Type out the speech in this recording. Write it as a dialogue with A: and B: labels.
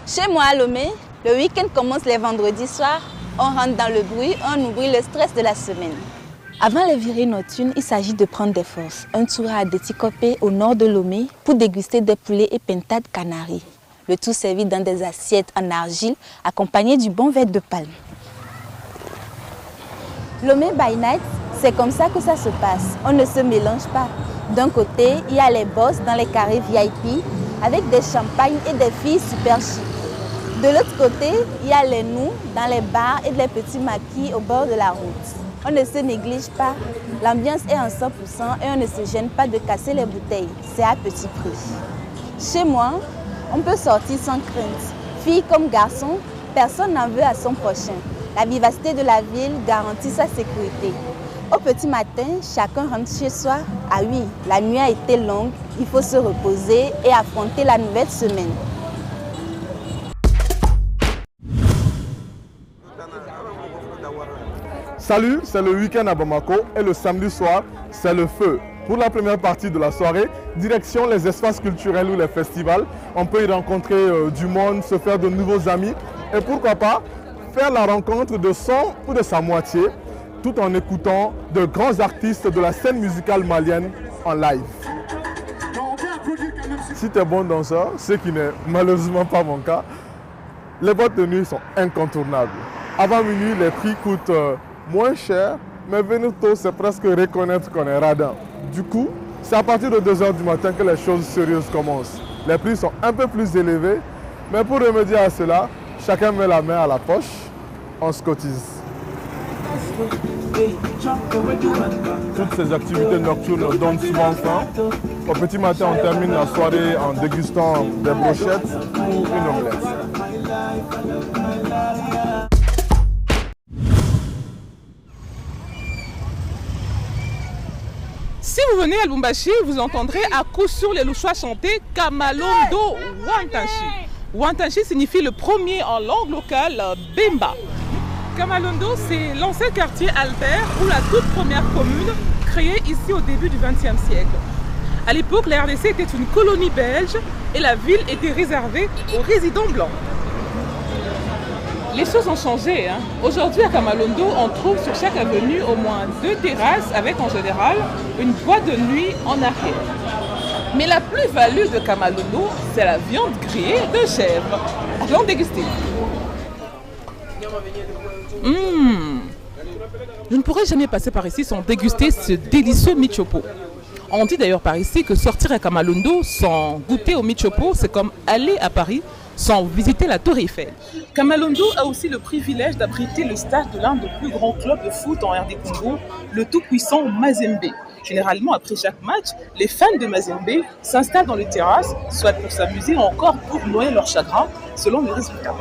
A: Chez moi à Lomé, le week-end commence les vendredis soirs. On rentre dans le bruit, on oublie le stress de la semaine. Avant les virées nocturnes, il s'agit de prendre des forces. Un tour à Adétikopé, au nord de Lomé, pour déguster des poulets et pintades canaries. Le tout servi dans des assiettes en argile, accompagné du bon verre de palme. Lomé by night, c'est comme ça que ça se passe. On ne se mélange pas. D'un côté, il y a les boss dans les carrés VIP, avec des champagnes et des filles super chic. De l'autre côté, il y a les nous dans les bars et les petits maquis au bord de la route. On ne se néglige pas. L'ambiance est en 100% et on ne se gêne pas de casser les bouteilles. C'est à petit prix. Chez moi, on peut sortir sans crainte. Fille comme garçon, personne n'en veut à son prochain. La vivacité de la ville garantit sa sécurité. Au petit matin, chacun rentre chez soi. Ah oui, la nuit a été longue, il faut se reposer et affronter la nouvelle semaine.
B: Salut, c'est le week-end à Bamako et le samedi soir, c'est le feu. Pour la première partie de la soirée, direction les espaces culturels ou les festivals. On peut y rencontrer du monde, se faire de nouveaux amis et pourquoi pas faire la rencontre de son ou de sa moitié tout en écoutant de grands artistes de la scène musicale malienne en live. Si tu es bon danseur, ce qui n'est malheureusement pas mon cas, les boîtes de nuit sont incontournables. Avant minuit, les prix coûtent moins cher, mais venir tôt, c'est presque reconnaître qu'on est radin. Du coup, c'est à partir de 2 h du matin que les choses sérieuses commencent. Les prix sont un peu plus élevés, mais pour remédier à cela, chacun met la main à la poche, on se cotise. Toutes ces activités nocturnes donnent souvent faim. Au petit matin, on termine la soirée en dégustant des brochettes ou une omelette.
C: Si vous venez à Lubumbashi, vous entendrez à coup sûr les Louchois chanter Kamalondo Wantanchi. Wantanchi signifie le premier en langue locale Bemba. Kamalondo, c'est l'ancien quartier Albert ou la toute première commune créée ici au début du XXe siècle. À l'époque, la RDC était une colonie belge et la ville était réservée aux résidents blancs. Les choses ont changé. Aujourd'hui, à Kamalondo, on trouve sur chaque avenue au moins 2 terrasses avec en général une boîte de nuit en arrière. Mais la plus-value de Kamalondo, c'est la viande grillée de chèvre. Allons déguster. Je ne pourrais jamais passer par ici sans déguster ce délicieux michopo. On dit d'ailleurs par ici que sortir à Kamalondo sans goûter au michopo, c'est comme aller à Paris sans visiter la Tour Eiffel. Kamalondo a aussi le privilège d'abriter le stade de l'un des plus grands clubs de foot en RD Congo, le tout-puissant Mazembe. Généralement, après chaque match, les fans de Mazembe s'installent dans les terrasses, soit pour s'amuser ou encore pour noyer leur chagrin, selon les résultats.